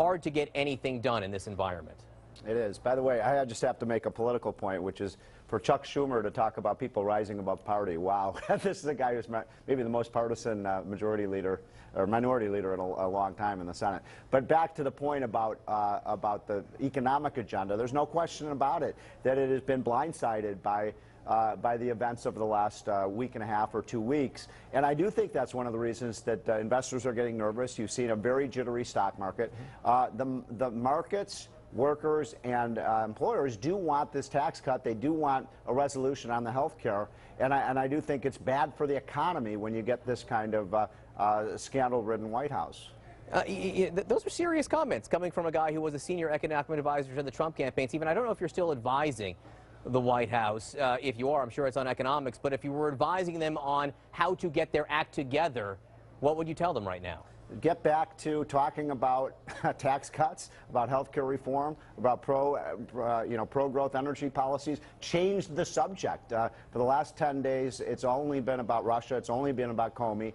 hard to get anything done in this environment. It is. By the way, I just have to make a political point, which is for Chuck Schumer to talk about people rising above party. Wow. This is a guy who's maybe the most partisan majority leader or minority leader in a long time in the Senate. But back to the point about the economic agenda, there's no question about it that it has been blindsided by the events of the last week and a half or 2 weeks. And I do think that's one of the reasons that investors are getting nervous. You've seen a very jittery stock market. The markets, workers, and employers do want this tax cut. They do want a resolution on the health care. And I do think it's bad for the economy when you get this kind of scandal-ridden White House. Those are serious comments coming from a guy who was a senior economic advisor to the Trump campaign. Stephen, I don't know if you're still advising the White House. If you are, I'm sure it's on economics. But if you were advising them on how to get their act together, what would you tell them right now? Get back to talking about tax cuts, about health care reform, about pro-growth energy policies. Change the subject. For the last 10 days, it's only been about Russia. It's only been about Comey.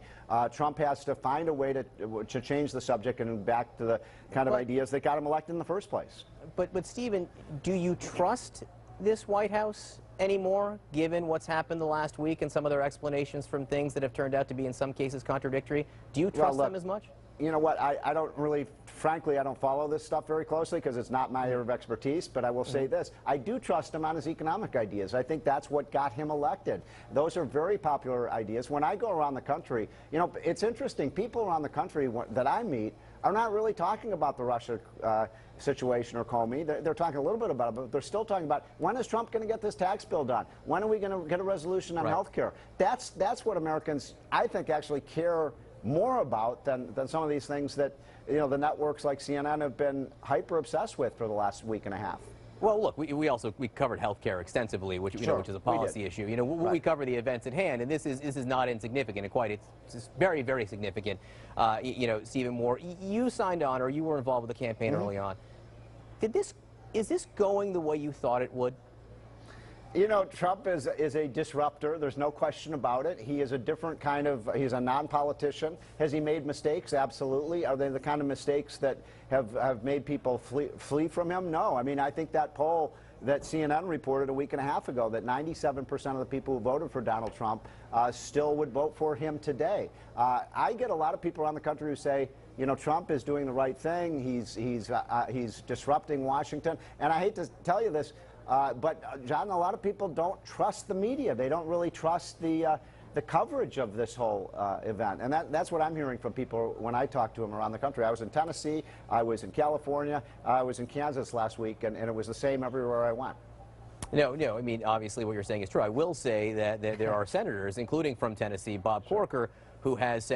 Trump has to find a way to change the subject and back to the kind of ideas that got him elected in the first place. But Stephen, do you trust this White House anymore, given what's happened the last week and some of their explanations from things that have turned out to be in some cases contradictory? Do you trust them as much? You know what, I don't really, frankly, I don't follow this stuff very closely because it's not my area of expertise, but I will say this. I do trust him on his economic ideas. I think that's what got him elected. Those are very popular ideas. When I go around the country, you know, it's interesting. People around the country that I meet are not really talking about the Russia situation or Comey. They're talking a little bit about it, but they're still talking about when is Trump going to get this tax bill done? When are we going to get a resolution on health care? That's what Americans, I think, actually care more about than some of these things that, you know, the networks like CNN have been hyper obsessed with for the last week and a half. Well, look, we covered health care extensively, which which is a policy issue. You know, we cover the events at hand, and this is not insignificant. It's very, very significant. You know, Stephen Moore, you signed on, or you were involved with the campaign early on. Is this going the way you thought it would? You know, Trump is a disruptor. There's no question about it. He is a different kind of, he's a non-politician. Has he made mistakes? Absolutely. Are they the kind of mistakes that have made people flee from him? No. I mean, I think that poll that CNN reported a week and a half ago, that 97% of the people who voted for Donald Trump still would vote for him today. I get a lot of people around the country who say, you know, Trump is doing the right thing. He's disrupting Washington. And I hate to tell you this, but John, a lot of people don't trust the media. They don't really trust the coverage of this whole event. And that's what I'm hearing from people when I talk to them around the country. I was in Tennessee, I was in California, I was in Kansas last week, and it was the same everywhere I went. No, I mean, obviously what you're saying is true. I will say that there are senators, including from Tennessee, Bob Corker, who has said